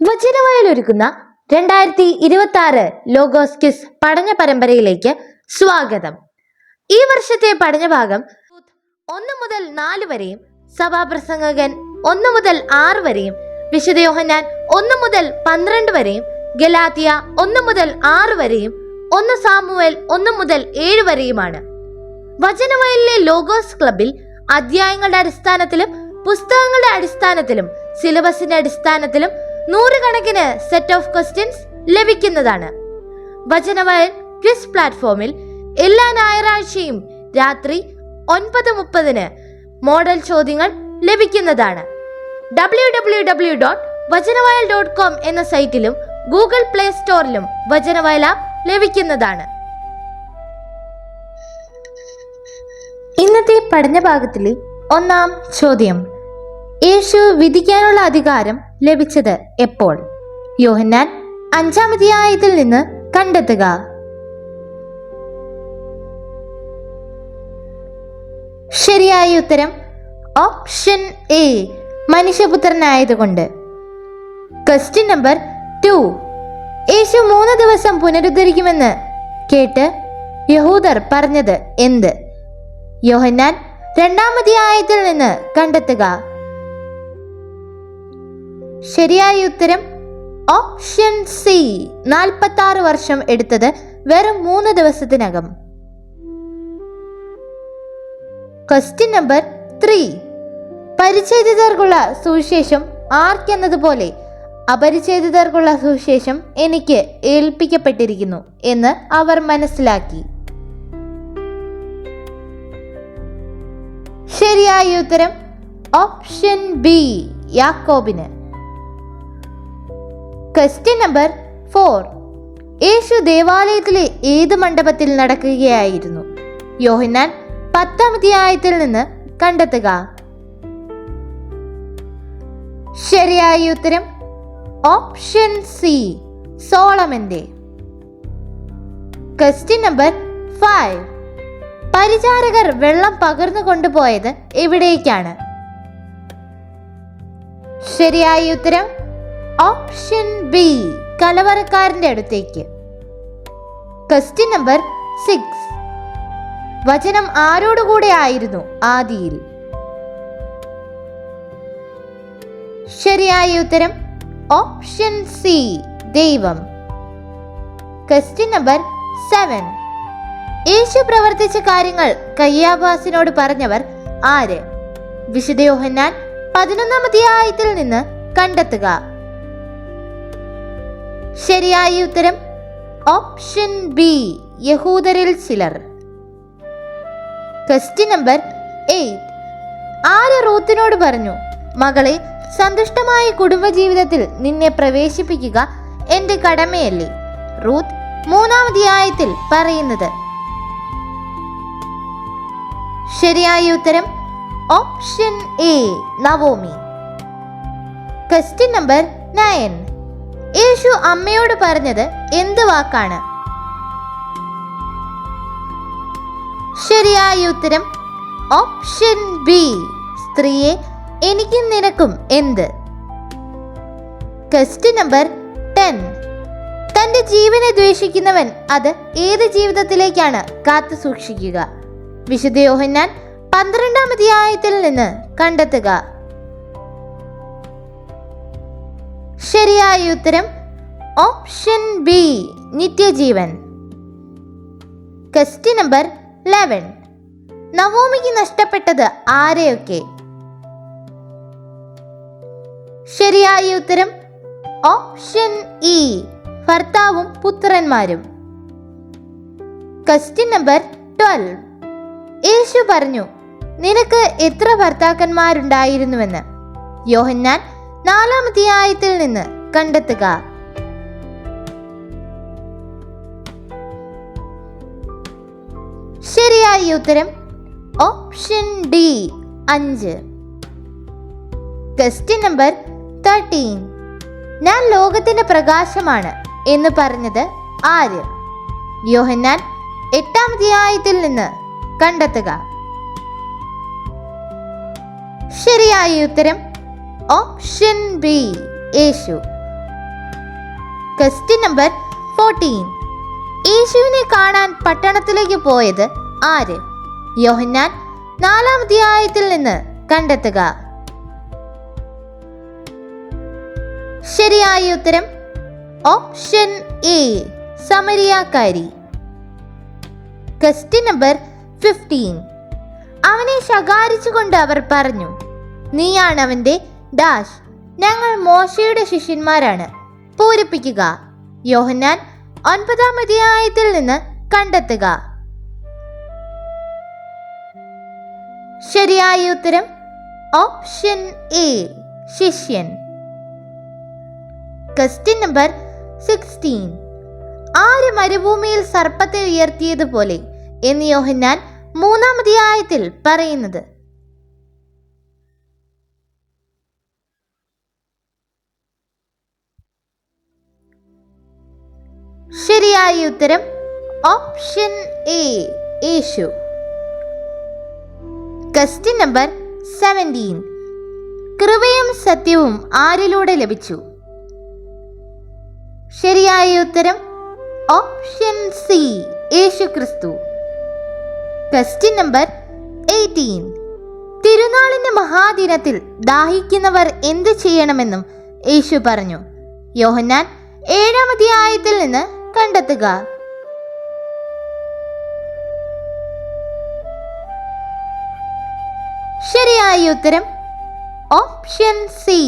വചനവയലൊരുക്കുന്ന 2026 logos quiz പഠന പരമ്പരയിലേക്ക് സ്വാഗതം. ഈ വർഷത്തെ പഠനഭാഗം 1 മുതൽ 4 വരെയും, സഭാപ്രസംഗകൻ 1 മുതൽ 6 വരെയും, വിശുദ്ധ യോഹന്നാൻ 1 മുതൽ 12 വരെയും, ഗലാത്യ 1 മുതൽ 6 വരെയും, 1 സാമുവേൽ 1 മുതൽ 7 വരെയുമാണ്. വചനവയലിലെ ലോഗോസ് ക്ലബിൽ അധ്യായങ്ങളുടെ അടിസ്ഥാനത്തിലും പുസ്തകങ്ങളുടെ അടിസ്ഥാനത്തിലും സിലബസിന്റെ അടിസ്ഥാനത്തിലും 100 കണക്കിന് സെറ്റ് ഓഫ് ക്വസ്റ്റ്യൻസ് ലഭിക്കുന്നതാണ്. വചനവയൽ ക്വിസ് പ്ലാറ്റ്ഫോമിൽ എല്ലാ ഞായറാഴ്ചയും രാത്രി 9:30 മോഡൽ ചോദ്യങ്ങൾ ലഭിക്കുന്നതാണ്. www.vajanavayal.com എന്ന സൈറ്റിലും ഗൂഗിൾ പ്ലേ സ്റ്റോറിലും വചനവയൽ ആപ്പ് ലഭിക്കുന്നതാണ്. ഇന്നത്തെ പഠനഭാഗത്തിലെ 1-ാം ചോദ്യം: യേശു വിധിക്കാനുള്ള അധികാരം ലഭിച്ചത് എപ്പോൾ? യോഹന്നാൻ 5-ാം അധ്യായത്തിൽ നിന്ന് കണ്ടെത്തുക. ശരിയായ ഉത്തരം ഓപ്ഷൻ എ, മനുഷ്യപുത്രനായതുകൊണ്ട്. ക്വസ്റ്റ്യൻ നമ്പർ 2: യേശു 3 ദിവസം പുനരുദ്ധരിക്കുമെന്ന് കേട്ട് യഹൂദർ പറഞ്ഞത് എന്ത്? യോഹന്നാൻ 2-ാം അധ്യായത്തിൽ നിന്ന് കണ്ടെത്തുക. ശരിയായ ഉത്തരം ഓപ്ഷൻ സി, 46 വർഷം എടുത്തത് വെറും 3 ദിവസത്തിനകം. ക്വസ്റ്റ്യൻ നമ്പർ 3: പരിച്ഛേദിതർക്കുള്ള സുവിശേഷം ആർക്കെന്നതുപോലെ അപരിച്ഛേദിതർക്കുള്ള സുവിശേഷം എനിക്ക് ഏൽപ്പിക്കപ്പെട്ടിരിക്കുന്നു എന്ന് അവർ മനസ്സിലാക്കി. ശരിയായ ഉത്തരം ഓപ്ഷൻ ബി, യാക്കോബിന്. ക്വസ്റ്റ്യൻ നമ്പർ 4: യേശു ദേവാലയത്തിലെ ഏത് മണ്ഡപത്തിൽ നടക്കുകയായിരുന്നു? യോഹന്നാൻ 10-ാം അധ്യായത്തിൽ നിന്ന് കണ്ടെത്തുക. ശരിയായ ഉത്തരം ഓപ്ഷൻ സി, സോളമന്റെ. ക്വസ്റ്റ്യൻ നമ്പർ 5: പരിചാരകർ വെള്ളം പകർന്നു കൊണ്ടുപോയത് എവിടേക്കാണ്? ശരിയായ ഉത്തരം ഓപ്ഷൻ ബി, കലവറക്കാരന്റെ അടുത്തേക്ക്. ക്വസ്റ്റ്യൻ നമ്പർ 6: വചനം ആരോടുകൂടെ ആയിരുന്നു ആദിയിൽ? ശരിയായ ഉത്തരം ഓപ്ഷൻ സി, ദൈവം. ക്വസ്റ്റ്യൻ നമ്പർ 7: യേശു പ്രവർത്തിച്ച കാര്യങ്ങൾ കയ്യാഫാസിനോട് പറഞ്ഞവർ ആര്? വിശുദ്ധ യോഹന്നാൻ 11-ാം അധ്യായത്തിൽ നിന്ന് കണ്ടെത്തുക. ശരിയായ ഉത്തരം ഓപ്ഷൻ ബി, യഹൂദരിൽ ചിലർ. ക്വസ്റ്റ്യൻ നമ്പർ 8: ആര് റൂത്തിനോട് പറഞ്ഞു, മകളെ, സന്തുഷ്ടമായ കുടുംബജീവിതത്തിൽ നിന്നെ പ്രവേശിപ്പിക്കുക എന്റെ കടമയല്ലേ? റൂത്ത് 3-ാം അധ്യായത്തിൽ പറയുന്നത്. ശരിയായ ഉത്തരം option A, Naomi. Question number 9: യേശു അമ്മയോട് പറഞ്ഞത് എന്ത് വാക്കാണ്? ശരിയായ ഉത്തരം ഓപ്ഷൻ ബി, സ്ത്രീയെ, എനിക്കും നിനക്കും എന്ത്? ക്വസ്റ്റ്യൻ നമ്പർ 10: തന്റെ ജീവനെ ദ്വേഷിക്കുന്നവൻ അത് ഏത് ജീവിതത്തിലേക്കാണ് കാത്തു സൂക്ഷിക്കുക? വിശുദ്ധ യോഹന്നാൻ 12-ാം അധ്യായത്തിൽ നിന്ന് കണ്ടെത്തുക. ശരിയായ ഉത്തരം ഓപ്ഷൻ ബി, നിത്യജീവൻ. ക്വസ്റ്റ്യൻ നമ്പർ 11: നവോമിക്ക് നഷ്ടപ്പെട്ടത് ആരെയൊക്കെ? ശരിയായ ഉത്തരം ഓപ്ഷൻ ഇ, ഭർത്താവും പുത്രന്മാരും. ക്വസ്റ്റ്യൻ നമ്പർ 12: യേശു പറഞ്ഞു, നിനക്ക് എത്ര ഭർത്താക്കന്മാരുണ്ടായിരുന്നുവെന്ന്? യോഹന്നാൻ 4-ാം അധ്യായത്തിൽ നിന്ന് കണ്ടെത്തുക. ശരിയായ ഉത്തരം ഓപ്ഷൻ ഡി, 5. ക്വസ്റ്റ്യൻ നമ്പർ 13: ഞാൻ ലോകത്തിന്റെ പ്രകാശമാണ് എന്ന് പറഞ്ഞത് ആര്? യോഹന്നാൻ 8-ാം അധ്യായത്തിൽ നിന്ന് കണ്ടെത്തുക. ശരിയായ ഉത്തരം ഓപ്ഷൻ ബി യേശു. Question number 14. യേശുവിനെ കാണാൻ പട്ടണത്തിലേക്ക് പോയത് ആര്? യോഹന്നാൻ 4-ാം അധ്യായത്തിൽ നിന്ന് കണ്ടെത്തുക. ശരിയായ ഉത്തരം ഓപ്ഷൻ എ സമരിയാക്കാരി. Question number 15. അവനെ ശകാരിച്ചുകൊണ്ട് അവർ പറഞ്ഞു, നീയാണ് അവന്റെ ഡാഷ്, ഞങ്ങൾ മോശയുടെ ശിഷ്യന്മാരാണ്, പൂരിപ്പിക്കുക. യോഹന്നാൻ 9-ാം അധ്യായത്തിൽ നിന്ന് കണ്ടെത്തുക. ശരിയായ ഉത്തരം ഓപ്ഷൻ എ ശിഷ്യൻ. Question number 16. ആര് മരുഭൂമിയിൽ സർപ്പത്തെ ഉയർത്തിയതുപോലെ എന്ന് യോഹന്നാൻ 3-ാം അധ്യായത്തിൽ പറയുന്നത്? ശരിയായ ഉത്തരം ഓപ്ഷൻ എ യേശു. Question number 17. കൃപയും സത്യവും ആരിലൂടെ ലഭിച്ചു? ശരിയായ ഉത്തരം ഓപ്ഷൻ സി യേശു ക്രിസ്തു. Question number 18. തിരുനാളിന്റെ മഹാദിനത്തിൽ ദാഹിക്കുന്നവർ എന്ത് ചെയ്യണമെന്നും യേശു പറഞ്ഞു? യോഹന്നാൻ 7-ാം അധ്യായത്തിൽ നിന്ന് കണ്ടെത്തുക. ശരിയായ ഉത്തരം ഓപ്ഷൻ സി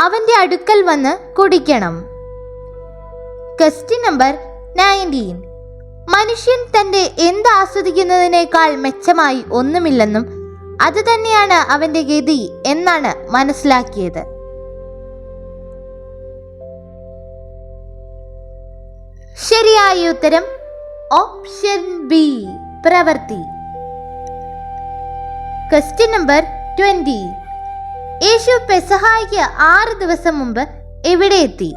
അവന്റെ അടുക്കൽ വന്ന് കുടിക്കണം. Question number 19. മനുഷ്യൻ തന്റെ എന്ത് ആസ്വദിക്കുന്നതിനേക്കാൾ മെച്ചമായി ഒന്നുമില്ലെന്നും അത് തന്നെയാണ് അവന്റെ ഗതി എന്നാണ് മനസ്സിലാക്കിയത്? ശരിയായ ഉത്തരം ഓപ്ഷൻ ബി പ്രവൃത്തി. Question number 20. യേശു പെസഹായ്ക്ക് 6 ദിവസം മുമ്പ് എവിടെ എത്തി?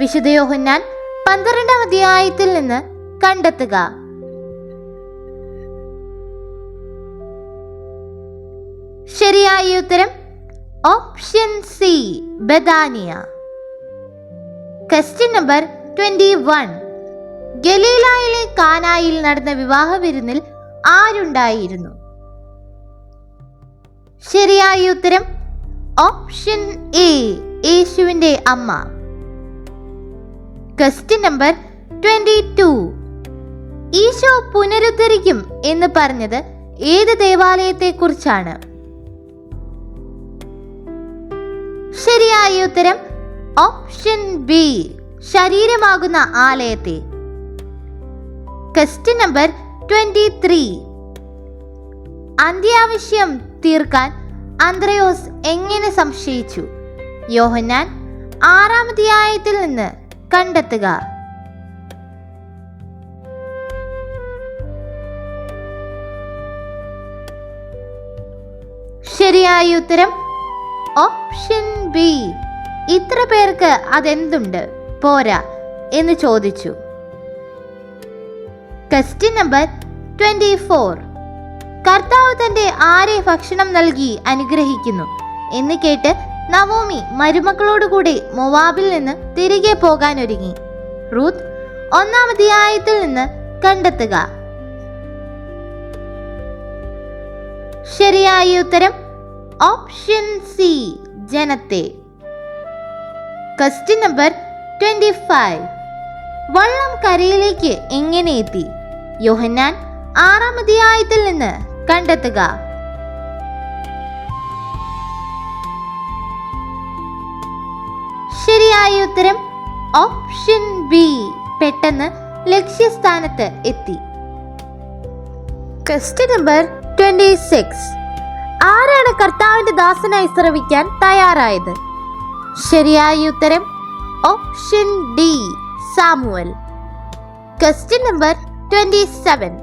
വിശുദ്ധ യോഹന്നാൻ 12-ാം അധ്യായത്തിൽ നിന്ന് കണ്ടെത്തുക. ശരിയായ ഉത്തരം ഓപ്ഷൻ സി ബഥാനിയ. Question number 21. ഗലീലായിലെ കാനായിൽ നടന്ന വിവാഹ വിരുന്നിൽ ആരുണ്ടായിരുന്നു? ശരിയായ ഉത്തരം ഓപ്ഷൻ എ യേശുവിന്റെ അമ്മ. Question number 22. ഈശോ പുനരുദ്ധരിക്കും എന്ന് പറഞ്ഞത് ഏത് ദേവാലയത്തെ കുറിച്ചാണ്? ശരിയായ ഉത്തരം ഓപ്ഷൻ ബി ശരീരമാകുന്ന ആലയത്തെ. Question number 23. അന്ത്യാവശ്യം തീർക്കാൻ അന്ത്രയോസ് എങ്ങനെ സംശയിച്ചു? യോഹന്നാൻ 6-ാം അധ്യായത്തിൽ നിന്ന് കണ്ടെത്തുക. ശരിയായ ഉത്തരം ഓപ്ഷൻ ബി ഇത്ര പേർക്ക് അതെന്തുണ്ട് പോരാ എന്ന് ചോദിച്ചു. Question number 24. കർത്താവ് തന്റെ ആരെ ഭക്ഷണം നൽകി അനുഗ്രഹിക്കുന്നു എന്ന് കേട്ട് നവോമി മരുമക്കളോടുകൂടി മോവാബിൽ നിന്ന് തിരികെ പോകാൻ ഒരുങ്ങി. റൂത്ത് 1-ാം അധ്യായത്തിൽ നിന്ന് കണ്ടെത്തുക. ശരിയായ ഉത്തരം ഓപ്ഷൻ സി ജനത്തെ. Question number 25. വള്ളം കരയിലേക്ക് എങ്ങനെ എത്തി? യോഹന്നാൻ 6-ാം അധ്യായത്തിൽ നിന്ന് കണ്ടെത്തുക. ശരിയായ ഉത്തരം ഓപ്ഷൻ ബി പെട്ടെന്ന് ലക്ഷ്യസ്ഥാനത്ത് എത്തി. Question number 26. ആരാണ് കർത്താവിന്റെ ദാസനായി ശ്രവിക്കാൻ തയ്യാറായത്? ശരിയായ ഉത്തരം option D Samuel. Question number 27.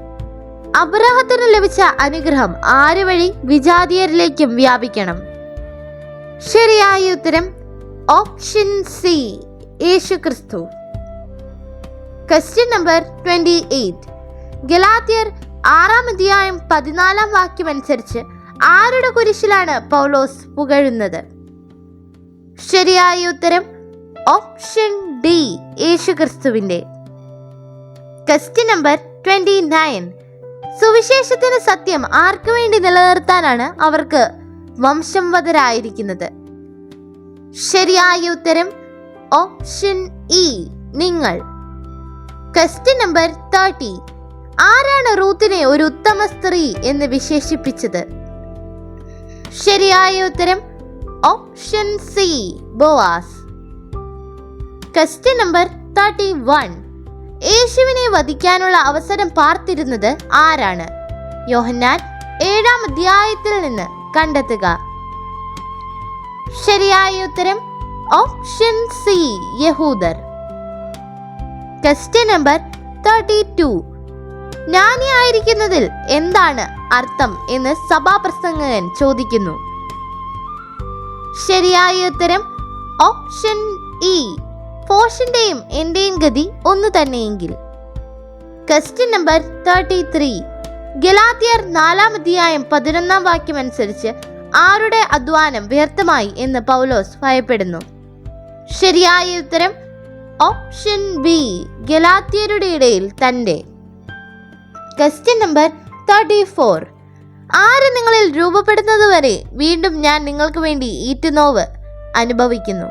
അബ്രഹത്തിന് ലഭിച്ച അനുഗ്രഹം ആര് വഴി വിജാതീയരിലേക്കും വ്യാപിക്കണം? ശരിയായ ഉത്തരം ഓപ്ഷൻ സി യേശു ക്രിസ്തു. Question number 28. ഗലാത്യർ 6-ാം അധ്യായം 14-ാം വാക്യം അനുസരിച്ച് ആരുടെ കുരിശിലാണ് പൗലോസ് പുകഴുന്നത്? ശരിയായ ഉത്തരം ഓപ്ഷൻ ഡി, യേശുക്രിസ്തുവിന്റെ. Question number 29. സുവിശേഷത്തിന് സത്യം ആർക്കു വേണ്ടി നിലനിർത്താനാണ് അവർക്ക് വംശംവദരായിരിക്കുന്നത്? ശരിയായ ഉത്തരം ഓപ്ഷൻ ഇ, നിങ്ങൾ. Question number 30. ആരാണ് റൂത്തിനെ ഒരു ഉത്തമ സ്ത്രീ എന്ന് വിശേഷിപ്പിച്ചത്? ശരിയായ ഉത്തരം option C, Boaz. Question number 31. യേശുവിനെ വധിക്കാനുള്ള അവസരം പാർത്തിരുന്നത് ആരാണ്? യോഹന്നാൻ 7-ാം അധ്യായത്തിൽ നിന്ന് കണ്ടെത്തുക. ശരിയായ ഉത്തരം ഓപ്ഷൻ സി, യഹൂദർ. Question number 32. ജ്ഞാനിയായിരിക്കുന്നതിൽ എന്താണ് അർത്ഥം എന്ന് സഭാപ്രസംഗകൻ ചോദിക്കുന്നു. ശരിയായ ഉത്തരം ഓപ്ഷൻ ഇ, പോഷിന്റെയും എന്റെയും ഗതി ഒന്നു തന്നെയെങ്കിൽ. Question number 33. ഗലാത്യർ 4-ാം അധ്യായം 11-ാം വാക്യം അനുസരിച്ച് ആരുടെ അധ്വാനം വ്യർത്ഥമായി എന്ന് പൗലോസ് ഭയപ്പെടുന്നു? ശരിയായ ഉത്തരം ഓപ്ഷൻ ബി, ഗലാത്യരുടെ ഇടയിൽ തന്റെ. Question number 34. ആര് നിങ്ങളിൽ രൂപപ്പെടുന്നതുവരെ വീണ്ടും ഞാൻ നിങ്ങൾക്ക് വേണ്ടി ഈറ്റുനോവ് അനുഭവിക്കുന്നു?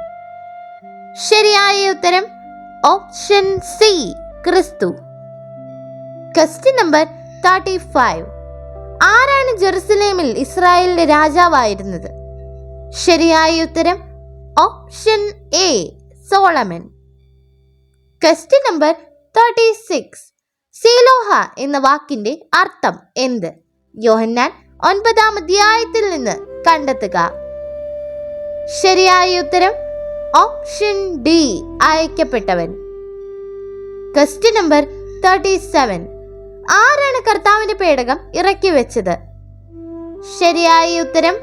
ശരിയായ ഉത്തരം ഓപ്ഷൻ സി, ക്രിസ്തു. Question number 35. ആരാണ് ജെറുസലേമിൽ ഇസ്രായേലിന്റെ രാജാവായിരുന്നത്? ശരിയായ ഉത്തരം option A, Solomon. Question number 36. സീലോഹ എന്ന വാക്കിന്റെ അർത്ഥം എന്ത്? യോഹന്നാൻ 9-ാം അധ്യായത്തിൽ നിന്ന് കണ്ടെത്തുക. ശരിയായ ഉത്തരം ഓപ്ഷൻ ഡി, അയക്കപ്പെട്ടവൻ. Question number 37. ആരാണ് കർത്താവിന്റെ പേടകം ഇറക്കി വെച്ചത്? ശരിയായ ഉത്തരം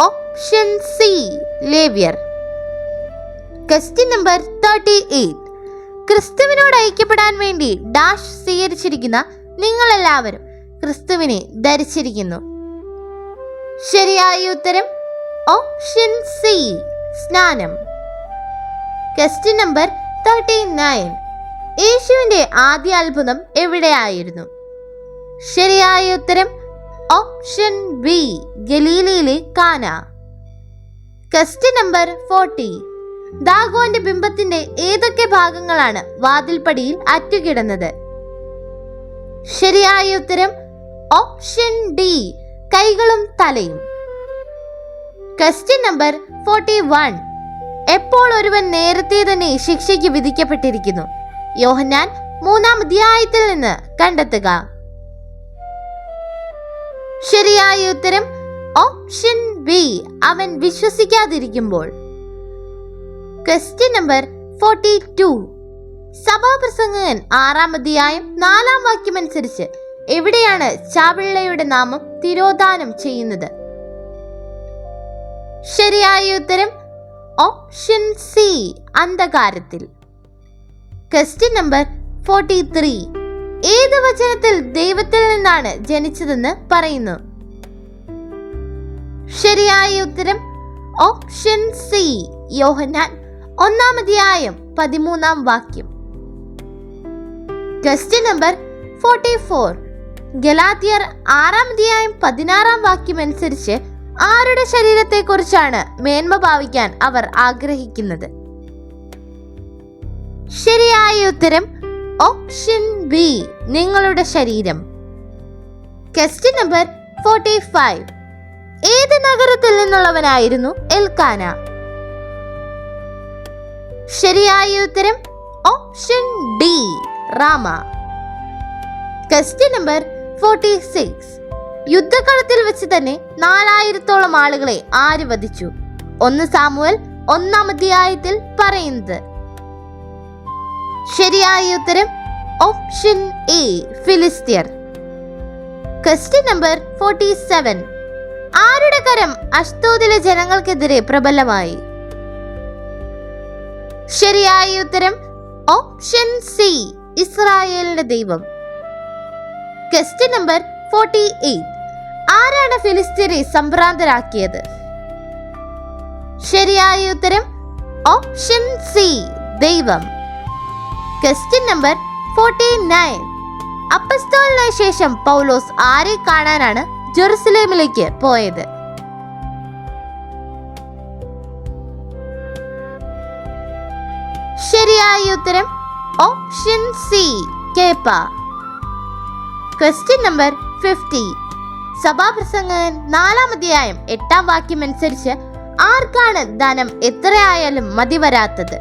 ഓപ്ഷൻ സി, ലേവ്യർ. Question number 38. ക്രിസ്തുവിനോട് ഐക്യപ്പെടാൻ വേണ്ടി ഡാഷ് സ്വീകരിച്ചിരിക്കുന്ന നിങ്ങളെല്ലാവരും ക്രിസ്തുവിനെ ധരിച്ചിരിക്കുന്നു. ശരിയായ ഉത്തരം ഓപ്ഷൻ സി, സ്നാനം. Question number 39. യേശുവിന്റെ ആദ്യ അത്ഭുതം എവിടെയായിരുന്നു? ശരിയായ ഉത്തരം ഓപ്ഷൻ ബി, ഗലീലയിലെ കാന. Question number 40. ദാഗോന്റെ ബിംബത്തിന്റെ ഏതൊക്കെ ഭാഗങ്ങളാണ് വാതിൽപ്പടിയിൽ അറ്റുകിടന്നത്? ശരിയായ ഉത്തരം ഓപ്ഷൻ ഡി, കൈകളും തലയും. Question number 41. എപ്പോൾ ഒരുവൻ നേരത്തെ തന്നെ ശിക്ഷയ്ക്ക് വിധിക്കപ്പെട്ടിരിക്കുന്നു? യോഹന്നാൻ 3-ാം അധ്യായത്തിൽ നിന്ന് കണ്ടെത്തുക. ശരിയായ ഉത്തരം ഓപ്ഷൻ ബി, അവൻ വിശ്വസിക്കാതിരിക്കുമ്പോൾ. Question number 42. സഭാപ്രസംഗകൻ 6-ാം അധ്യായം 4-ാം വാക്യം അനുസരിച്ച് എവിടെയാണ് ചാവിള്ളയുടെ നാമം തിരോധാനം ചെയ്യുന്നത്? ശരിയായ ഉത്തരം ഓപ്ഷൻ സി, അന്ധകാരത്തിൽ. Question number 43. ഏത് വചനത്തിൽ ദൈവത്തിൽ നിന്നാണ് ജനിച്ചതെന്ന് പറയുന്നു? ശരിയായ ഉത്തരം ഓപ്ഷൻ സി, യോഹന്നാൻ 1-ാം അധ്യായം 13-ാം വാക്യം. Question number 44. ഗലാത്യർ 6-ാം അധ്യായം 16-ാം വാക്യം അനുസരിച്ച് ആരുടെ ശരീരത്തെ കുറിച്ചാണ് മേന്മ ഭാവിക്കാൻ അവർ ആഗ്രഹിക്കുന്നത്? ശരിയായ ഉത്തരം ഓപ്ഷൻ ബി, നിങ്ങളുടെ ശരീരം. Question number 45. ഏത് നഗരത്തിൽ നിന്നുള്ളവനായിരുന്നു എൽക്കാന? ശരിയായ ഉത്തരം ഓപ്ഷൻ ഡി, റാമ. Question number 46. യുദ്ധകളത്തിൽ വെച്ച് തന്നെ 4000-ഓളം ആളുകളെ ആര് വധിച്ചു? 1 സാമുവേൽ 1-ാം അധ്യായത്തിൽ പറയുന്നത്. ശരിയായ ഉത്തരം ഓപ്ഷൻ എ, ഫിലിസ്ത്യർ. Question number 47. ആരുടെ കരം അഷ്തോദിലെ ജനങ്ങൾക്കെതിരെ പ്രബലമായി? ശരിയായ ഉത്തരം ഓപ്ഷൻ സി, ഇസ്രായേലിന്റെ ദൈവം. Question number 48. ആരാണ് ഫിലിസ്തീനെ സംഭ്രാന്തരാക്കിയത്? ശരിയായ ഉത്തരം ഓപ്ഷൻ സി, ദൈവം. Question number 49. അപ്പസ്തോലനായ ശേഷം പൗലോസ് ആരെ കാണാനാണ് ജെറുസലേമിലേക്ക് പോയത്? ശരിയായ ഉത്തരം ഓപ്ഷൻ സി, കേപ്പ. Question number 50. സഭാപ്രസംഗകൻ 4-ാം അധ്യായം 8-ാം വാക്യം അനുസരിച്ച് ആർക്കാണ് ധനം എത്രയായാലും മതി വരാത്തത്?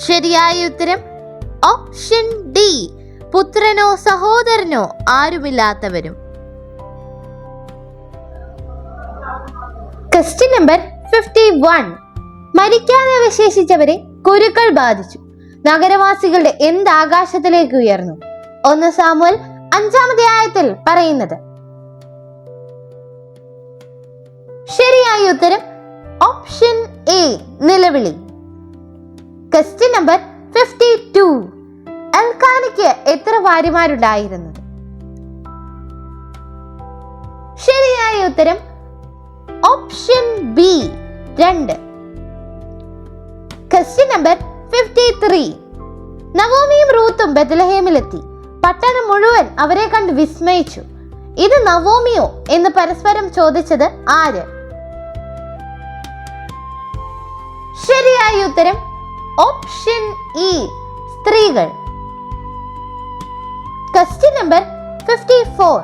ശരിയായ ഉത്തരം ഓപ്ഷൻ ഡി, പുത്രനോ സഹോദരനോ ആരുമില്ലാത്തവരും. Question number 51. മരിക്കാതെ അവശേഷിച്ചവരെ കുരുക്കൾ ബാധിച്ചു. നഗരവാസികളുടെ എന്ത് ആകാശത്തിലേക്ക് ഉയർന്നു? 1 സാമുവേൽ 5-ാം അധ്യായത്തിൽ പറയുന്നത്. ശരിയായ ഉത്തരം ഓപ്ഷൻ എ, നിലവിളി. Question number 52. എൽക്കാനയ്ക്ക് എത്ര ഭാര്യമാരുണ്ടായിരുന്നു? ശരിയായ ഉത്തരം ഓപ്ഷൻ ബി, 2. Question number 53. നവോമിയും റൂത്തും ബെത്ലഹേമിലെത്തി. പട്ടണം മുഴുവൻ അവരെ കണ്ട് വിസ്മയിച്ചു. ഇത് നവോമിയോ എന്ന് പരസ്പരം ചോദിച്ചത് ആര്? ശരിയായ ഉത്തരം ഓപ്ഷൻ ഇ, സ്ത്രീകൾ. Question number 54.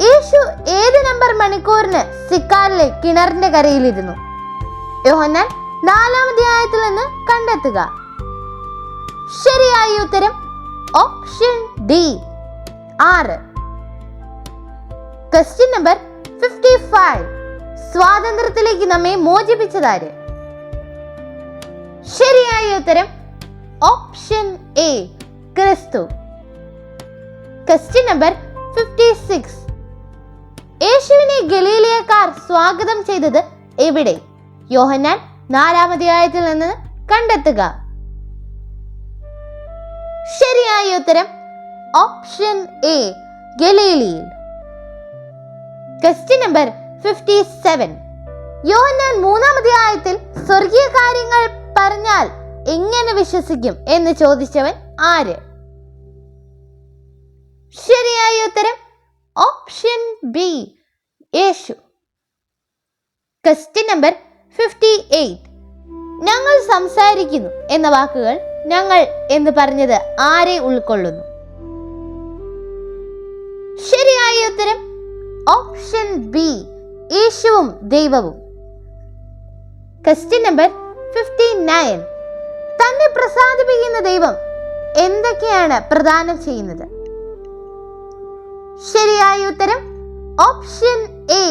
യേശു ഏത് നമ്പർ മണിക്കൂറിന് സിക്കാറിലെ കിണറിന്റെ കരയിലിരുന്നു? യോഹന്നാൻ 4-ാം അധ്യായത്തിൽ നിന്ന് കണ്ടെത്തുക. ശരിയായ ഉത്തരം ഓപ്ഷൻ ഡി, 6. Question number 55. സ്വാതന്ത്ര്യത്തിലേക്ക് നമ്മെ മോചിപ്പിച്ചതാര്? ശരിയായ ഉത്തരം ഓപ്ഷൻ എ, ക്രിസ്തു. Question number 56. യേശുവിനെ ഗലീലയക്കാർ സ്വാഗതം ചെയ്തത് എവിടെ? യോഹന്നാൻ 4-ാം അധ്യായത്തിൽ നിന്ന് കണ്ടെത്തുക. ശരിയായ ഉത്തരം ഓപ്ഷൻ എ, ഗലീലയിൽ. Question number 57. യോഹന്നാൻ 3-ാം അധ്യായത്തിൽ സ്വർഗീയ കാര്യങ്ങൾ പറഞ്ഞാൽ എങ്ങനെ വിശ്വസിക്കും എന്ന് ചോദിച്ചവൻ ആര്? ശരിയായ ഉത്തരം ഓപ്ഷൻ ബി, യേശു. Question number 58. ഞങ്ങൾ സംസാരിക്കുന്നു എന്ന വാക്കുകൾ ഞങ്ങൾ എന്ന് പറഞ്ഞത് ആരെ ഉൾക്കൊള്ളുന്നു? ശരിയായ ഉത്തരം ഓപ്ഷൻ ബി, യേശുവും ദൈവവും. Question number 59. തന്നെ പ്രസാദിപ്പിക്കുന്ന ദൈവം എന്തൊക്കെയാണ് പ്രദാനം ചെയ്യുന്നത്? ശരിയായ ഉത്തരം ഓപ്ഷൻ എ,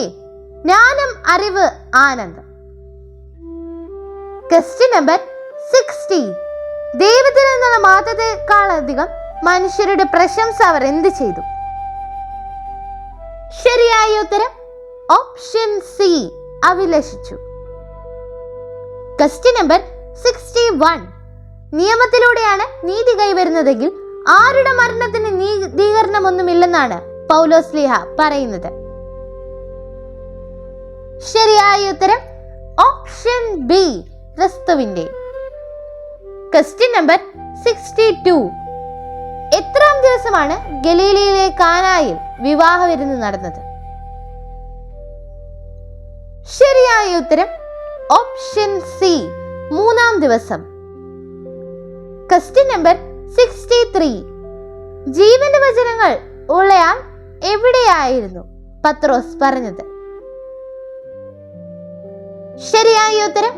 ജ്ഞാനം, അറിവ്, ആനന്ദം. Question number 60. ദൈവത്തിൽ നിന്നുള്ള മാറ്റത്തെക്കാളധികം മനുഷ്യരുടെ പ്രശംസ അവർ എന്ത് ചെയ്തു? ശരിയായ ഉത്തരം ഓപ്ഷൻ സി, അഭിലഷിച്ചു. Question number 61. നിയമത്തിലൂടെയാണ് നീതി കൈവരുന്നതെങ്കിൽ ആരുടെ മരണത്തിന് നീതീകരണമൊന്നുമില്ലെന്നാണ് പൗലോസ് ശ്ലീഹ പറയുന്നത്? ശരിയായ ഉത്തരം ഓപ്ഷൻ ബി, ക്രിസ്തുവിന്റെ. Question number 62. എത്രാം ദിവസമാണ് ഗലീലയിലെ കാനായിൽ വിവാഹ വിരുന്ന് നടന്നത്? ശരിയായ ഉത്തരം ഓപ്ഷൻ സി, 3-ാം ദിവസം. Question number 63. ജീവന്റെ വചനങ്ങൾ ഉള്ളയാൾ എവിടെയായിരുന്നു പത്രോസ് പറഞ്ഞത്? ശരിയായ ഉത്തരം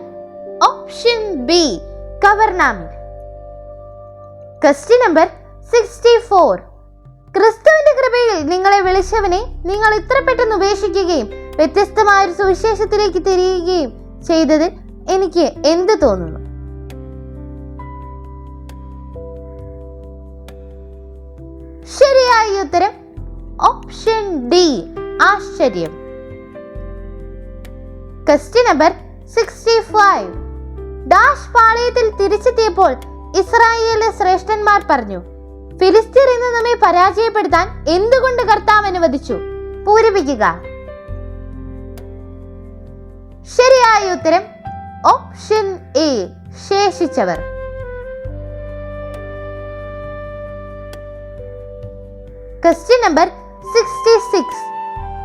ഓപ്ഷൻ ബി, കവർനാമിൽ. Question number 64. ക്രിസ്തുവിന്റെ കൃപയിൽ നിങ്ങളെ വിളിച്ചവനെ നിങ്ങൾ ഇത്ര പെട്ടെന്ന് ഉപേക്ഷിക്കുകയും വ്യത്യസ്തമായ ഒരു സുവിശേഷത്തിലേക്ക് തിരിയുകയും ചെയ്തതിൽ എനിക്ക് എന്ത് തോന്നുന്നു? ശരിയായ ഉത്തരം ഓപ്ഷൻ ഡി, ആശ്ചര്യം. Question number 65. ഡാഷ് പാളയത്തിൽ തിരിച്ചെത്തിയപ്പോൾ ഇസ്രായേലിലെ ശ്രേഷ്ഠന്മാർ പറഞ്ഞു, ഫിലിസ്തീർ ഇന്ന് നമ്മെ പരാജയപ്പെടുത്താൻ എന്തുകൊണ്ട് കർത്താവ് അനുവദിച്ചു? പൂരിപ്പിക്കുക. ശരിയായ ഉത്തരം ഓപ്ഷൻ എ, ശേഷിച്ചവർ. Question number 66.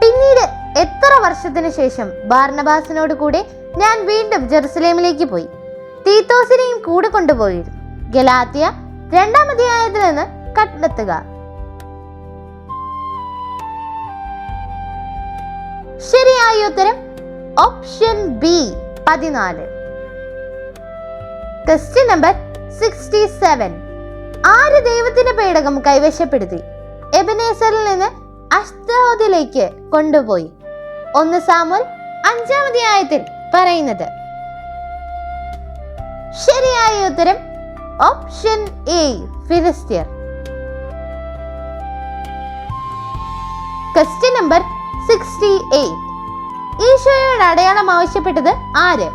പിന്നീട് എത്ര വർഷത്തിന് ശേഷം ബാർനബാസിനോട് കൂടെ ഞാൻ വീണ്ടും ജെറുസലേമിലേക്ക് പോയി? തീത്തോസിനെയും കൂടെ കൊണ്ടുപോയിരുന്നു. ഗലാത്യ 2-ാം അധ്യായത്തിൽ നിന്ന് കണ്ടെത്തുക. ശരിയായ ഉത്തരം ഓപ്ഷൻ ബി, 14. Question number 67. ആര് ദൈവത്തിന്റെ പേടകം കൈവശപ്പെടുത്തി എബനേസറിൽ നിന്ന് അഷ്ദോദിലേക്ക് കൊണ്ടുപോയി? 1 സാമുവേൽ 5-ാം അധ്യായത്തിൽ പറയുന്നത്. ശരിയായ ഉത്തരം ഓപ്ഷൻ എ, ഫിലിസ്തീർ. Question number 68. ഈശോയോട് അടയാളം ആവശ്യപ്പെട്ടത് ആര്?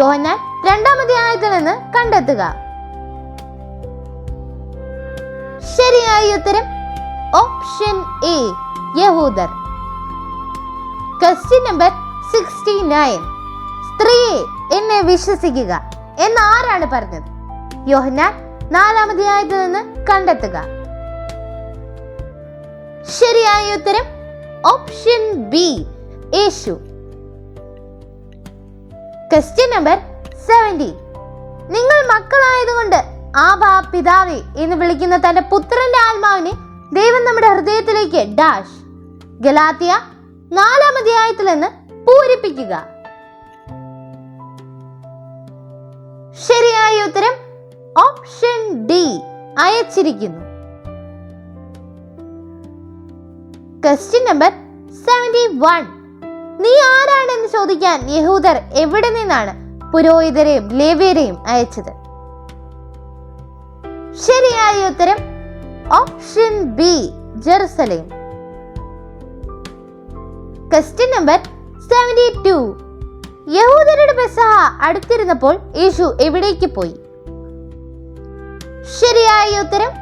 യോഹന്നാൻ 2-ാം അധ്യായത്തിൽ നിന്ന് കണ്ടെത്തുക. ശരിയായ ഉത്തരം ഓപ്ഷൻ എ, യഹൂദർ. Question number 69. സ്ത്രീയെ എന്നെ വിശ്വസിക്കുക എന്ന് ആരാണ് പറഞ്ഞത്? യോഹന്നാൻ 4-ാം അധ്യായത്തിൽ നിന്ന് കണ്ടെത്തുക. ശരിയായ ഉത്തരം ഓപ്ഷൻ ബി, യേശു. Question number 70. നിങ്ങൾ മക്കളായതുകൊണ്ട് ആബാ പിതാവേ എന്ന് വിളിക്കുന്ന തന്റെ പുത്രന്റെ ആത്മാവിനെ ദൈവം നമ്മുടെ ഹൃദയത്തിലേക്ക് ഡാഷ്. ഗലാത്യ 4-ാം അധ്യായത്തിൽ നിന്ന് പൂരിപ്പിക്കുക. ശരിയായ ഉത്തരം ഓപ്ഷൻ ഡി, അയച്ചിരിക്കുന്നു. Question number 71. നീ ആരാണെന്ന് ചോദിക്കാൻ യഹൂദർ എവിടെ നിന്നാണ് പുരോഹിതരെയും ലേവ്യരെയും അയച്ചത്? ശരിയായ ഉത്തരം option B, Jerusalem. Question number 72. യഹൂദരുടെ പെസഹ അടുത്തിരുന്നപ്പോൾ യേശു എവിടേക്ക് പോയി? ശരിയായ ഉത്തരം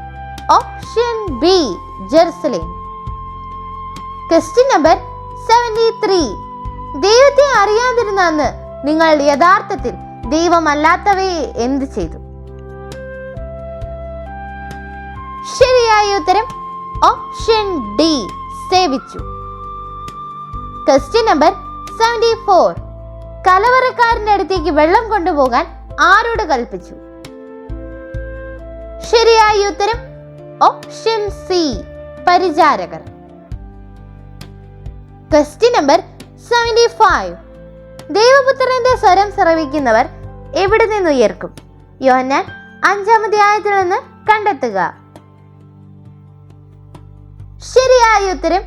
option B, Jerusalem. Question number 73. ദൈവത്തെ അറിയാതിരുന്ന അന്ന് നിങ്ങൾ യഥാർത്ഥത്തിൽ ദൈവമല്ലാത്തവയെ എന്ത് ചെയ്തു? ശരിയായ ഉത്തരം ഓപ്ഷൻ ഡി, സേവിച്ചു. Question number 74. കലവറക്കാരന്റെ അടുത്തേക്ക് വെള്ളം കൊണ്ടുപോകാൻ ആരോട് കൽപ്പിച്ചു? ശരിയായ ഉത്തരം ഓപ്ഷൻ സി, പരിചാരകർ. Question number 75. ദൈവപുത്രന്റെ സ്വരം ശ്രവിക്കുന്നവർ എവിടെ നിന്ന് ഉയർക്കും? യോഹന്നാൻ 5-ാം അധ്യായത്തിൽ നിന്ന് കണ്ടെത്തുക. ശരിയായ ഉത്തരം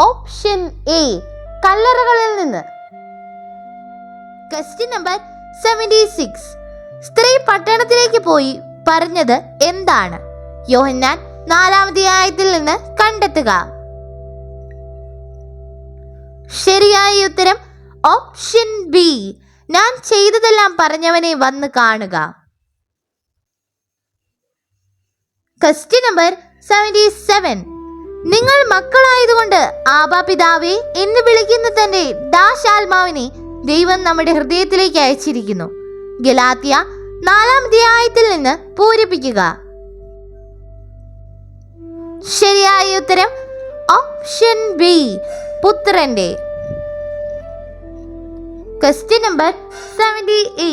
ഓപ്ഷൻ എ, കല്ലറകളിൽ നിന്ന്. Question number 76. സ്ത്രീ പട്ടണത്തിലേക്ക് പോയി പറഞ്ഞത് എന്താണ്? യോഹന്നാൻ 4-ാം അധ്യായത്തിൽ നിന്ന് കണ്ടെത്തുക. ശരിയായ ഉത്തരം ഓപ്ഷൻ ബി, ഞാൻ ചെയ്തതെല്ലാം പറഞ്ഞവനെ വന്ന് കാണുക. Question number 77. നിങ്ങൾ മക്കളായതുകൊണ്ട് ആബാ പിതാവേ എന്ന് വിളിക്കുന്ന തന്റെ ഡാഷ് ആത്മാവിനെ ദൈവം നമ്മുടെ ഹൃദയത്തിലേക്ക് അയച്ചിരിക്കുന്നു. ഗലാത്യ 4-ാം അധ്യായത്തിൽ നിന്ന് പൂരിപ്പിക്കുക. ശരിയായ ഉത്തരം ഓപ്ഷൻ ബി, പുത്രന്റെ. Question number 78.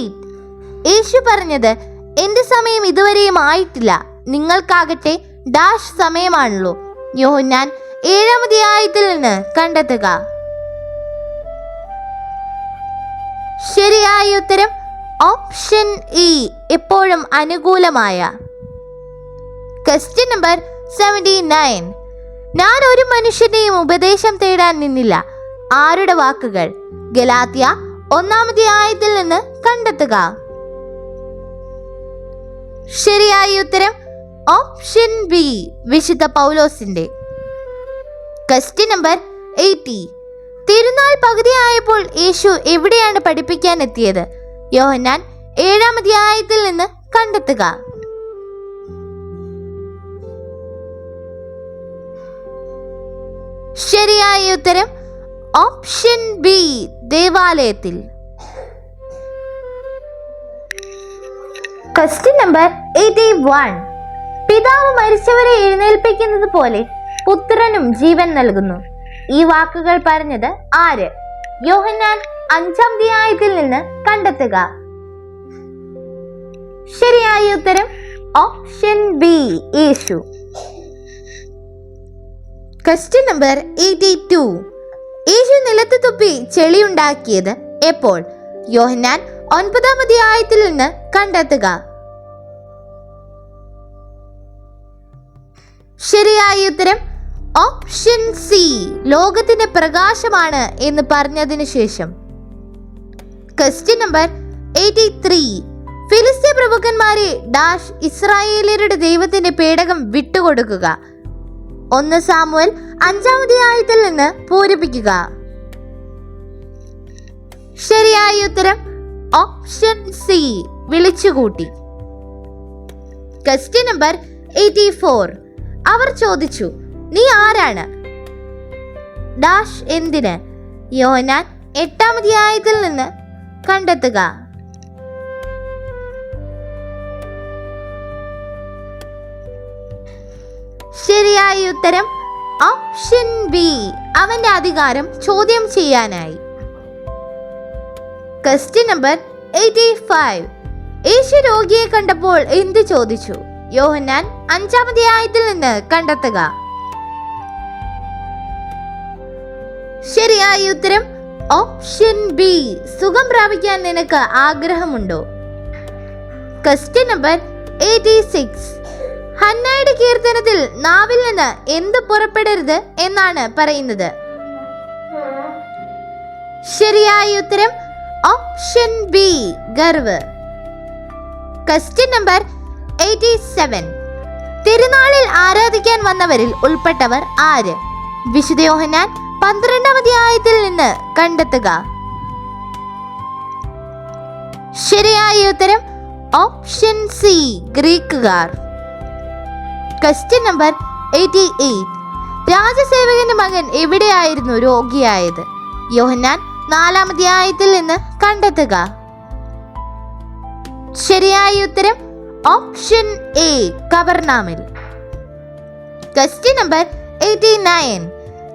യേശു പറഞ്ഞത് എന്റെ സമയം ഇതുവരെയും ആയിട്ടില്ല, നിങ്ങൾക്കാകട്ടെ ഡാഷ് സമയമാണല്ലോ. യോഹന്നാൻ 7-ാം അധ്യായത്തിൽ നിന്ന് കണ്ടെത്തുക. ശരിയായ ഉത്തരം ഓപ്ഷൻ ഇ, എപ്പോഴും അനുകൂലമായ. Question number 79. ഞാൻ ഒരു മനുഷ്യന്റെയും ഉപദേശം തേടാൻ നിന്നില്ല. ആരുടെ വാക്കുകൾ? ഗലാത്യ 1-ാം അധ്യായത്തിൽ നിന്ന് കണ്ടെത്തുക. ശരിയായ ഉത്തരം ഓപ്ഷൻ ബി, വിശുദ്ധ പൗലോസിന്റെ. Question number 80. തിരുനാൾ പകുതിയായപ്പോൾ യേശു എവിടെയാണ് പഠിപ്പിക്കാൻ എത്തിയത്? യോഹന്നാൻ 7-ാം അധ്യായത്തിൽ നിന്ന് കണ്ടെത്തുക. ശരിയായ ഉത്തരം ഓപ്ഷൻ ബി, ദേവാലയത്തിൽ. Question number 81. പിതാവ് മരിച്ചവരെ എഴുന്നേൽപ്പിക്കുന്നത് പോലെ പുത്രനും ജീവൻ നൽകുന്നു. ഈ വാക്കുകൾ പറഞ്ഞത് ആര്? യോഹന്നാൻ 5-ാം അധ്യായത്തിൽ നിന്ന് കണ്ടെത്തുക. ശരിയായ ഉത്തരം ഓപ്ഷൻ ബി, യേശു. Question number 82. യേശു നിലത്ത് തുപ്പി ചെളിയുണ്ടാക്കിയത് എപ്പോൾ? യോഹന്നാൻ 9-ാം അധ്യായത്തിൽ നിന്ന് കണ്ടെത്തുക. ശരിയായ ഉത്തരം ഓപ്ഷൻ സി, ലോകത്തിന്റെ പ്രകാശമാണ് എന്ന് പറഞ്ഞതിനു ശേഷം. Question number 83. ഫിലിസ്ത്യ പ്രഭുക്കന്മാരെ ഡാഷ് ഇസ്രായേലിയരുടെ ദൈവത്തിന്റെ പേടകം വിട്ടുകൊടുക്കുക. 1 സാമുവേൽ 5-ാം അധ്യായത്തിൽ നിന്ന് പൂരിപ്പിക്കുക. ശരിയായ ഉത്തരം ഓപ്ഷൻ സി, വിളിച്ചുകൂട്ടി. Question number 84. അവർ ചോദിച്ചു, നീ ആരാണ്? ഡാഷ് എന്തിന്? യോഹന്നാൻ 8-ാം അധ്യായത്തിൽ നിന്ന് കണ്ടെത്തുക. ശരിയായ ഉത്തരം ഓപ്ഷൻ ബി, അവന്റെ അധികാരം ചോദ്യം ചെയ്യാനായി. Question number 85. യേശു രോഗിയെ കണ്ടപ്പോൾ എന്ത് ചോദിച്ചു? യോഹന്നാൻ 5-ാം അധ്യായത്തിൽ നിന്ന് കണ്ടെത്തുക. ശരിയായ ഉത്തരം ഓപ്ഷൻ ബി, സുഖം പ്രാപിക്കാൻ നിനക്ക് ആഗ്രഹമുണ്ടോ? Question number 86. ഹന്നയുടെ കീർത്തനത്തിൽ നാവിൽ നിന്ന് എന്ത് പുറപ്പെടരുത് എന്നാണ് പറയുന്നത്? ശരിയായ ഉത്തരം ഓപ്ഷൻ ബി, ഗർവ്. Question number 87. തിരുനാളിൽ ആരാധിക്കാൻ വന്നവരിൽ ഉൾപ്പെട്ടവർ ആര്? വിശുദ്ധ യോഹന്നാൻ 12-ാം അധ്യായത്തിൽ നിന്ന് കണ്ടെത്തുക. ശരിയായ ഉത്തരം ഓപ്ഷൻ സി, ഗ്രീക്കുകാർ. Question number 88. രാജസേവകന്റെ മകൻ എവിടെയായിരുന്നു രോഗിയായത്? യോഹന്നാൻ 4-ാം അധ്യായത്തിൽ നിന്ന് കണ്ടെത്തുക. ശരിയായ ഉത്തരം ഓപ്ഷൻ എ, കവർനാമിൽ. Question number 89.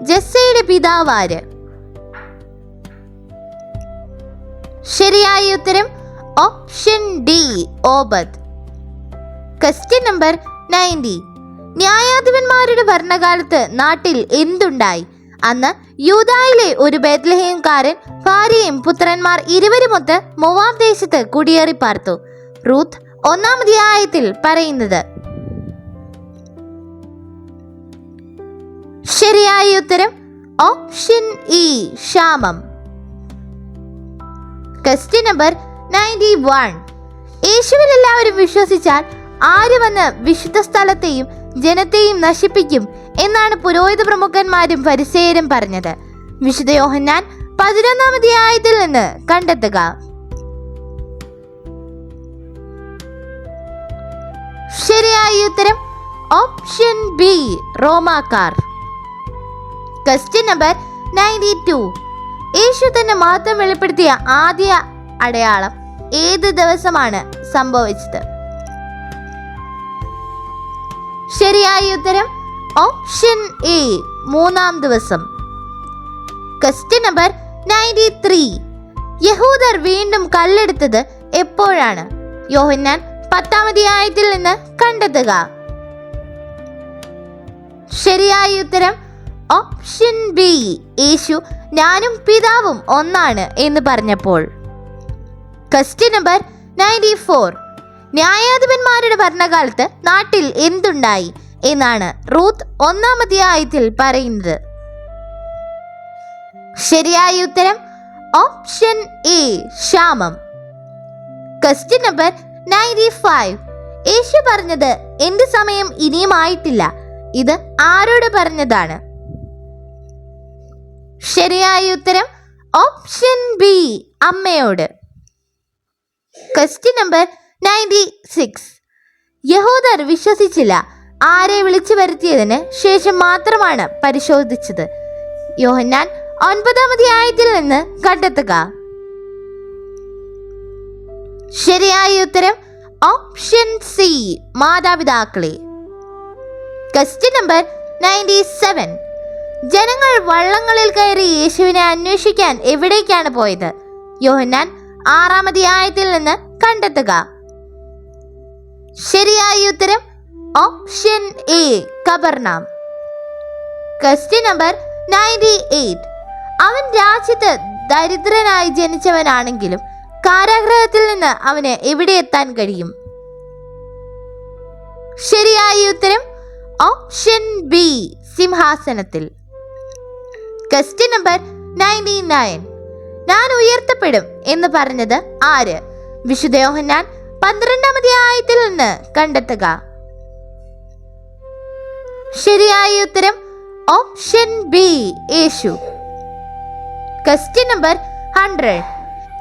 ജസ്സയുടെ പിതാവ് ആര്? ശരിയായ ഉത്തരം ഓപ്ഷൻ ഡി, ഓബദ്. Question number 90. ന്യായാധിപന്മാരുടെ ഭരണകാലത്ത് നാട്ടിൽ എന്തുണ്ടായി? അന്ന് യൂദായിലെ ഒരു ബേത്ലഹേംകാരൻ ഭാര്യയും പുത്രന്മാർ ഇരുവരുമൊത്ത് മോവാബ് ദേശത്ത് കുടിയേറി പാർത്തു. റൂത്ത് 1-ാം അധ്യായത്തിൽ പറയുന്നത്. ശരിയായ ഉത്തരം ഓപ്ഷൻ ഇ, ക്ഷാമം. Question number 91. യേശുവിൽ എല്ലാവരും വിശ്വസിച്ചാൽ ആര് വന്ന് വിശുദ്ധ സ്ഥലത്തെയും ജനത്തെയും നശിപ്പിക്കും എന്നാണ് പുരോഹിത പ്രമുഖന്മാരും ഫരിസേയരും പറഞ്ഞത്? വിശുദ്ധ യോഹന്നാൻ 11-ാം അധ്യായത്തിൽ നിന്ന് കണ്ടെത്തുക. ശരിയായ ഉത്തരം ഓപ്ഷൻ ബി, റോമാക്കാർ. Question number 92. യേശു തന്നെ മഹത്വം വെളിപ്പെടുത്തിയ ആദ്യ അടയാളം ഏത് ദിവസമാണ് സംഭവിച്ചത്? ശരിയായ ഉത്തരം ഓപ്ഷൻ എ, 3-ാം ദിവസം. Question number 93. യഹൂദർ വീണ്ടും കല്ലെടുത്തത് എപ്പോഴാണ്? യോഹന്നാൻ 10-ാം അധ്യായത്തിൽ നിന്ന് കണ്ടെത്തുക. ശരിയായ ഉത്തരം ഓപ്ഷൻ ബി, യേശു ഞാനും പിതാവും ഒന്നാണ് എന്ന് പറഞ്ഞപ്പോൾ. Question number 94. ന്യായാധിപന്മാരുടെ ഭരണകാലത്ത് നാട്ടിൽ എന്തുണ്ടായി എന്നാണ് റൂത്ത് 1-ാം അധ്യായത്തിൽ പറയുന്നത്? ശരിയായ ഉത്തരം ഓപ്ഷൻ എ, ക്ഷാമം. Question number 95. യേശു പറഞ്ഞത് എന്റെ സമയം ഇനിയും ആയിട്ടില്ല, ഇത് ആരോട് പറഞ്ഞതാണ്? ശരിയായ ഉത്തരം ഓപ്ഷൻ ബി, അമ്മയോട്. Question number 96. യഹൂദർ വിശ്വസിച്ചില്ല, ആരെ വിളിച്ചു വരുത്തിയതിന് ശേഷം മാത്രമാണ് പരിശോധിച്ചത്? യോഹന്നാൻ 9-ാം അധ്യായത്തിൽ നിന്ന് കണ്ടെത്തുക. ശരിയായ ഉത്തരം ഓപ്ഷൻ സി, മാതാപിതാക്കളെ. Question number 97. ജനങ്ങൾ വള്ളങ്ങളിൽ കയറി യേശുവിനെ അന്വേഷിക്കാൻ എവിടേക്കാണ് പോയത്? യോഹന്നാൻ 6-ാം അധ്യായത്തിൽ നിന്ന് കണ്ടെത്തുക. ശരിയായ ഉത്തരം ഓപ്ഷൻ എ, കബർനാം. Question number 98. അവൻ രാജ്യത്ത് ദരിദ്രനായി ജനിച്ചവനാണെങ്കിലും കാരാഗൃഹത്തിൽ നിന്ന് അവന് എവിടെ എത്താൻ കഴിയും? ശരിയായ ഉത്തരം ഓപ്ഷൻ ബി, സിംഹാസനത്തിൽ. Question number 99. ഞാൻ ഉയർത്തപ്പെടും എന്ന് പറഞ്ഞത് ആര്? വിശുദ്ധ യോഹന്നാൻ 12-ാം അധ്യായത്തിൽ നിന്ന് കണ്ടെത്തുക. ശരിയായ ഉത്തരം ഓപ്ഷൻ ബി, യേശു. Question number 100.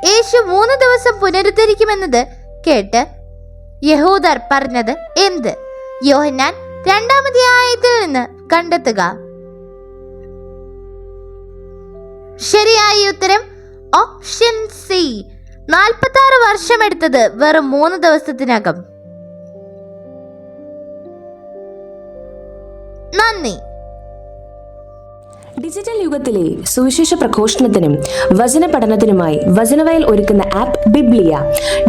യേശു 3 ദിവസം പുനരുദ്ധരിക്കുമെന്നത് കേട്ട് യഹൂദർ പറഞ്ഞത് എന്ത്? യോഹന്നാൻ 2-ാം അധ്യായത്തിൽ നിന്ന് കണ്ടെത്തുക. ശരിയായ ഉത്തരം ഓപ്ഷൻ സി, 46 വർഷമെടുത്തത് വെറും 3 ദിവസത്തിനകം. നന്ദി. ഡിജിറ്റൽ യുഗത്തിലെ സുവിശേഷ പ്രഘോഷണത്തിനും വചന പഠനത്തിനുമായി വചനവയൽ ഒരുക്കുന്ന ആപ്പ് ബിബ്ലിയ.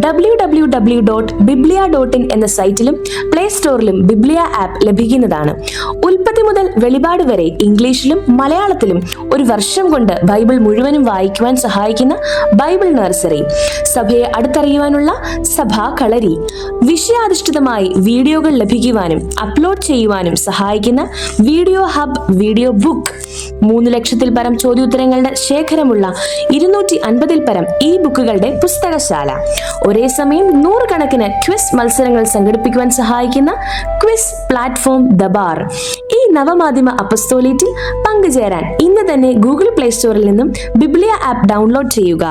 www.biblia.in എന്ന സൈറ്റിലും പ്ലേ സ്റ്റോറിലും ബിബ്ലിയ ആപ്പ് ലഭിക്കുന്നതാണ്. ഉൽപ്പത്തി മുതൽ വെളിപാട് വരെ ഇംഗ്ലീഷിലും മലയാളത്തിലും 1 വർഷം കൊണ്ട് ബൈബിൾ മുഴുവനും വായിക്കുവാൻ സഹായിക്കുന്ന ബൈബിൾ നഴ്സറി, സഭയെ അടുത്തറിയുവാനുള്ള സഭാ കളരി, വിഷയാധിഷ്ഠിതമായി വീഡിയോകൾ ലഭിക്കുവാനും അപ്ലോഡ് ചെയ്യുവാനും സഹായിക്കുന്ന വീഡിയോ ഹബ്, വീഡിയോ ബുക്ക്, 3 ലക്ഷത്തിൽ പരം ചോദ്യോത്തരങ്ങളുടെ ശേഖരമുള്ള 250-ൽ പരം ഈ ബുക്കുകളുടെ പുസ്തകശാല, ഒരേ സമയം 100 കണക്കിന് ക്വിസ് മത്സരങ്ങൾ സംഘടിപ്പിക്കുവാൻ സഹായിക്കുന്ന ക്വിസ് പ്ലാറ്റ്ഫോം ദബാർ. ഈ നവമാധ്യമ അപ്പസ്തോലേറ്റിൽ പങ്കുചേരാൻ ഇന്ന് തന്നെ ഗൂഗിൾ പ്ലേ സ്റ്റോറിൽ നിന്നും ബിബ്ലിയ ആപ്പ് ഡൗൺലോഡ് ചെയ്യുക.